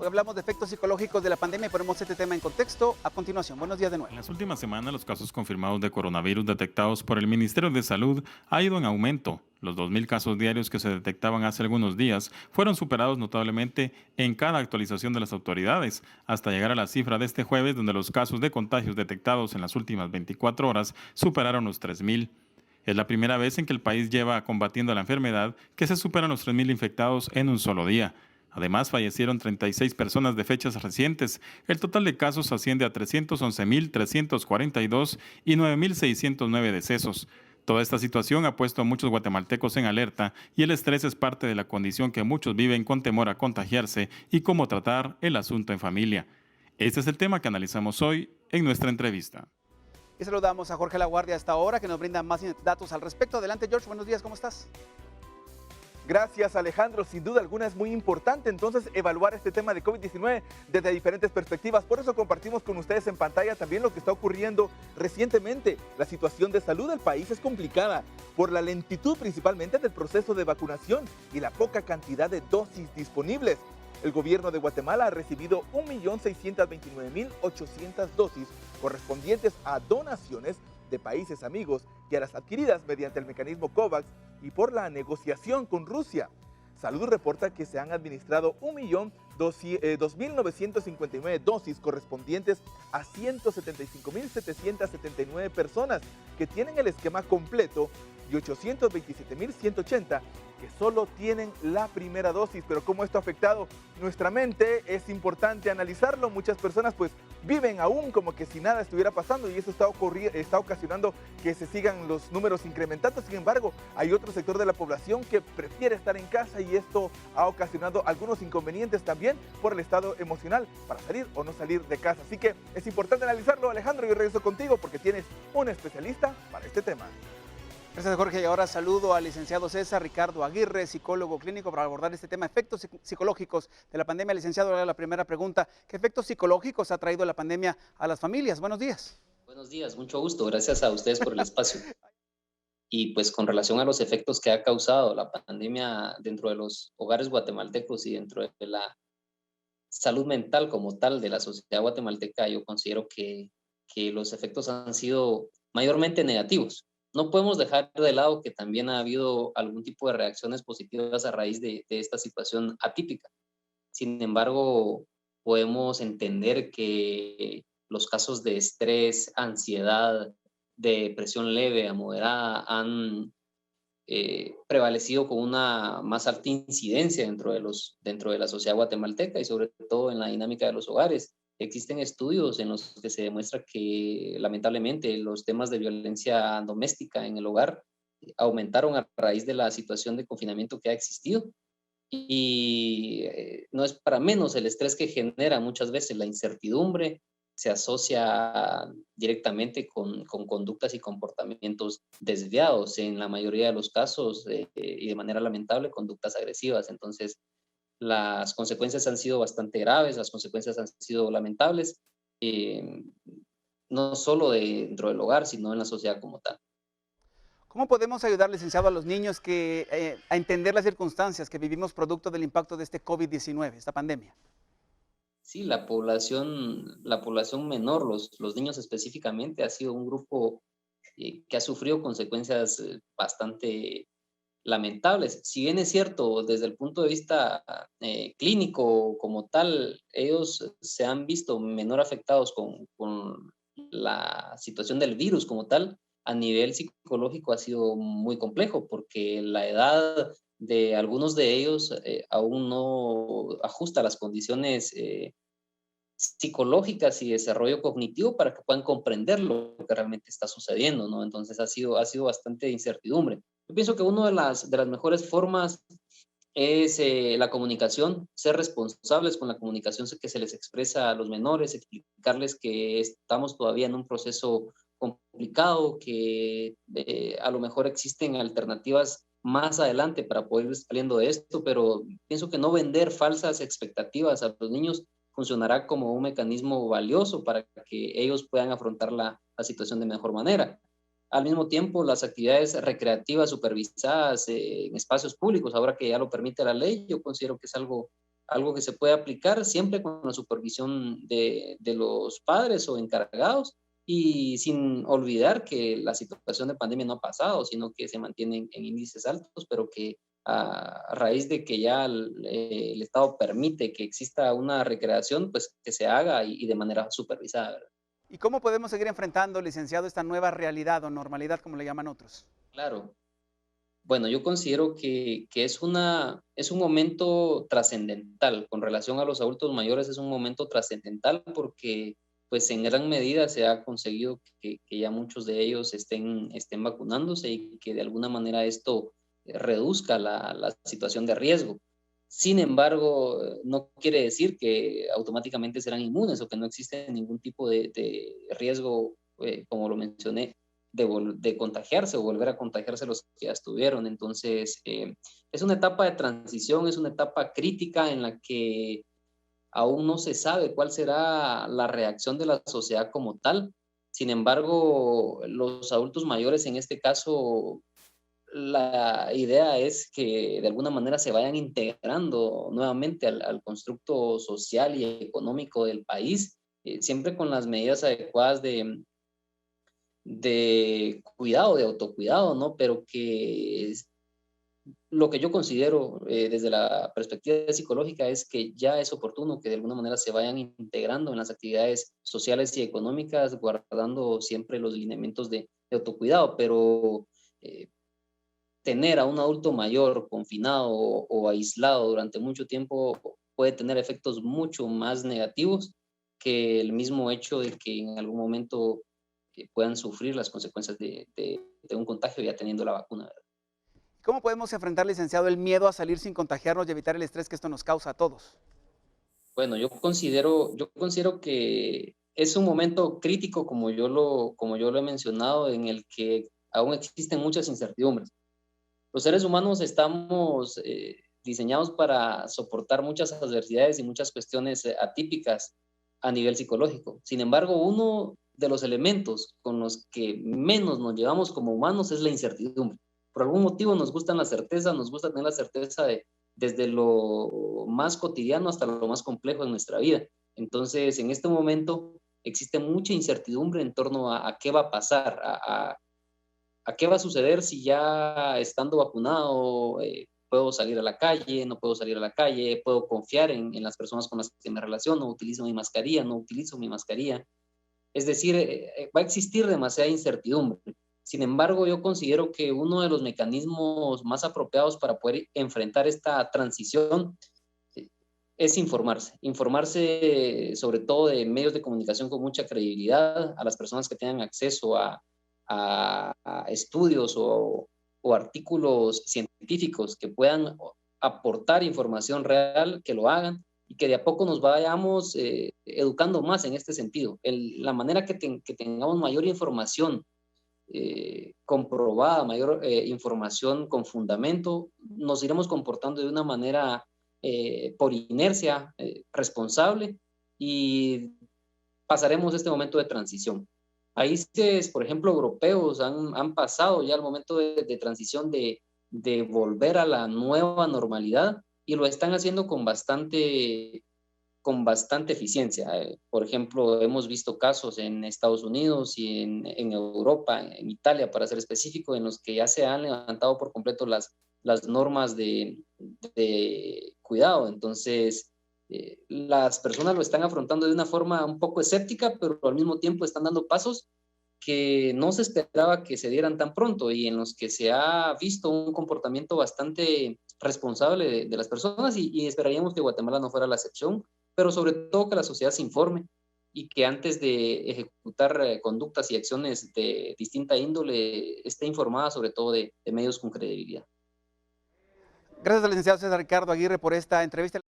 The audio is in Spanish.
Hoy hablamos de efectos psicológicos de la pandemia y ponemos este tema en contexto a continuación. Buenos días de nuevo. En las últimas semanas, los casos confirmados de coronavirus detectados por el Ministerio de Salud ha ido en aumento. Los 2.000 casos diarios que se detectaban hace algunos días fueron superados notablemente en cada actualización de las autoridades, hasta llegar a la cifra de este jueves, donde los casos de contagios detectados en las últimas 24 horas superaron los 3.000. Es la primera vez en que el país lleva combatiendo la enfermedad que se superan los 3.000 infectados en un solo día. Además, fallecieron 36 personas de fechas recientes. El total de casos asciende a 311.342 y 9.609 decesos. Toda esta situación ha puesto a muchos guatemaltecos en alerta y el estrés es parte de la condición que muchos viven con temor a contagiarse y cómo tratar el asunto en familia. Este es el tema que analizamos hoy en nuestra entrevista. Y saludamos a Jorge Laguardia a esta hora que nos brinda más datos al respecto. Adelante, George, buenos días, ¿cómo estás? Gracias, Alejandro. Sin duda alguna es muy importante entonces evaluar este tema de COVID-19 desde diferentes perspectivas. Por eso compartimos con ustedes en pantalla también lo que está ocurriendo recientemente. La situación de salud del país es complicada por la lentitud principalmente del proceso de vacunación y la poca cantidad de dosis disponibles. El gobierno de Guatemala ha recibido 1.629.800 dosis correspondientes a donaciones de países amigos y a las adquiridas mediante el mecanismo COVAX y por la negociación con Rusia. Salud reporta que se han administrado 1.2.959 dosis correspondientes a 175.779 personas que tienen el esquema completo y 827.180 que solo tienen la primera dosis. Pero cómo esto ha afectado nuestra mente es importante analizarlo. Muchas personas pues viven aún como que si nada estuviera pasando y eso está ocasionando que se sigan los números incrementando. Sin embargo, hay otro sector de la población que prefiere estar en casa y esto ha ocasionado algunos inconvenientes también por el estado emocional para salir o no salir de casa. Así que es importante analizarlo, Alejandro. Yo regreso contigo porque tienes un especialista para este tema. Gracias, Jorge. Y ahora saludo al licenciado César Ricardo Aguirre, psicólogo clínico, para abordar este tema, efectos psicológicos de la pandemia. Licenciado, la primera pregunta, ¿qué efectos psicológicos ha traído la pandemia a las familias? Buenos días. Buenos días, mucho gusto. Gracias a ustedes por el espacio. Y pues con relación a los efectos que ha causado la pandemia dentro de los hogares guatemaltecos y dentro de la salud mental como tal de la sociedad guatemalteca, yo considero que los efectos han sido mayormente negativos. No podemos dejar de lado que también ha habido algún tipo de reacciones positivas a raíz de esta situación atípica. Sin embargo, podemos entender que los casos de estrés, ansiedad, de depresión leve a moderada han prevalecido con una más alta incidencia dentro de la sociedad guatemalteca y sobre todo en la dinámica de los hogares. Existen estudios en los que se demuestra que lamentablemente los temas de violencia doméstica en el hogar aumentaron a raíz de la situación de confinamiento que ha existido. Y no es para menos el estrés que genera muchas veces la incertidumbre, se asocia directamente con conductas y comportamientos desviados, en la mayoría de los casos, y de manera lamentable, conductas agresivas. Entonces, las consecuencias han sido bastante graves, las consecuencias han sido lamentables, eh, no solo dentro del hogar, sino en la sociedad como tal. ¿Cómo podemos ayudar, licenciado, a los niños a entender las circunstancias que vivimos producto del impacto de este COVID-19, esta pandemia? Sí, la población menor, los niños específicamente, ha sido un grupo que ha sufrido consecuencias bastante lamentables. Si bien es cierto, desde el punto de vista clínico como tal, ellos se han visto menor afectados con la situación del virus como tal, a nivel psicológico ha sido muy complejo porque la edad de algunos de ellos aún no ajusta a las condiciones psicológicas y desarrollo cognitivo para que puedan comprender lo que realmente está sucediendo, ¿no? Entonces ha sido bastante incertidumbre. Yo pienso que una de las mejores formas es la comunicación, ser responsables con la comunicación que se les expresa a los menores, explicarles que estamos todavía en un proceso complicado, que a lo mejor existen alternativas más adelante para poder ir saliendo de esto, pero pienso que no vender falsas expectativas a los niños funcionará como un mecanismo valioso para que ellos puedan afrontar la situación de mejor manera. Al mismo tiempo, las actividades recreativas supervisadas en espacios públicos, ahora que ya lo permite la ley, yo considero que es algo algo que se puede aplicar siempre con la supervisión de los padres o encargados y sin olvidar que la situación de pandemia no ha pasado, sino que se mantiene en índices altos, pero que a raíz de que ya el Estado permite que exista una recreación, pues que se haga y de manera supervisada, ¿verdad? ¿Y cómo podemos seguir enfrentando, licenciado, esta nueva realidad o normalidad, como le llaman otros? Claro. Bueno, yo considero que es un momento trascendental. Con relación a los adultos mayores, es un momento trascendental porque pues en gran medida se ha conseguido que ya muchos de ellos estén vacunándose y que de alguna manera esto reduzca la situación de riesgo. Sin embargo, no quiere decir que automáticamente serán inmunes o que no existe ningún tipo de riesgo, como lo mencioné, de contagiarse o volver a contagiarse los que ya estuvieron. Entonces, es una etapa de transición, es una etapa crítica en la que aún no se sabe cuál será la reacción de la sociedad como tal. Sin embargo, los adultos mayores en este caso, la idea es que de alguna manera se vayan integrando nuevamente al constructo social y económico del país, siempre con las medidas adecuadas de cuidado, de autocuidado, ¿no? Pero que lo que yo considero desde la perspectiva psicológica es que ya es oportuno que de alguna manera se vayan integrando en las actividades sociales y económicas, guardando siempre los lineamientos de autocuidado, pero tener a un adulto mayor confinado o aislado durante mucho tiempo puede tener efectos mucho más negativos que el mismo hecho de que en algún momento puedan sufrir las consecuencias de un contagio ya teniendo la vacuna, ¿verdad? ¿Cómo podemos enfrentar, licenciado, el miedo a salir sin contagiarnos y evitar el estrés que esto nos causa a todos? Bueno, yo considero que es un momento crítico, como yo lo he mencionado, en el que aún existen muchas incertidumbres. Los seres humanos estamos diseñados para soportar muchas adversidades y muchas cuestiones atípicas a nivel psicológico. Sin embargo, uno de los elementos con los que menos nos llevamos como humanos es la incertidumbre. Por algún motivo nos gusta la certeza, nos gusta tener la certeza desde lo más cotidiano hasta lo más complejo en nuestra vida. Entonces, en este momento existe mucha incertidumbre en torno a qué va a pasar, a qué va a suceder si ya estando vacunado puedo salir a la calle, no puedo salir a la calle, puedo confiar en las personas con las que me relaciono, utilizo mi mascarilla, no utilizo mi mascarilla. Es decir, va a existir demasiada incertidumbre. Sin embargo, yo considero que uno de los mecanismos más apropiados para poder enfrentar esta transición es informarse sobre todo de medios de comunicación con mucha credibilidad, a las personas que tengan acceso a estudios o artículos científicos que puedan aportar información real, que lo hagan y que de a poco nos vayamos educando más en este sentido. La manera que tengamos mayor información comprobada, mayor información con fundamento, nos iremos comportando de una manera por inercia responsable y pasaremos este momento de transición. Países, por ejemplo, europeos han pasado ya el momento de transición de volver a la nueva normalidad y lo están haciendo con bastante eficiencia. Por ejemplo, hemos visto casos en Estados Unidos y en Europa, en Italia, para ser específico, en los que ya se han levantado por completo las normas de cuidado. Entonces, las personas lo están afrontando de una forma un poco escéptica, pero al mismo tiempo están dando pasos que no se esperaba que se dieran tan pronto y en los que se ha visto un comportamiento bastante responsable de las personas y esperaríamos que Guatemala no fuera la excepción, pero sobre todo que la sociedad se informe y que antes de ejecutar conductas y acciones de distinta índole esté informada sobre todo de medios con credibilidad. Gracias al licenciado César Ricardo Aguirre por esta entrevista.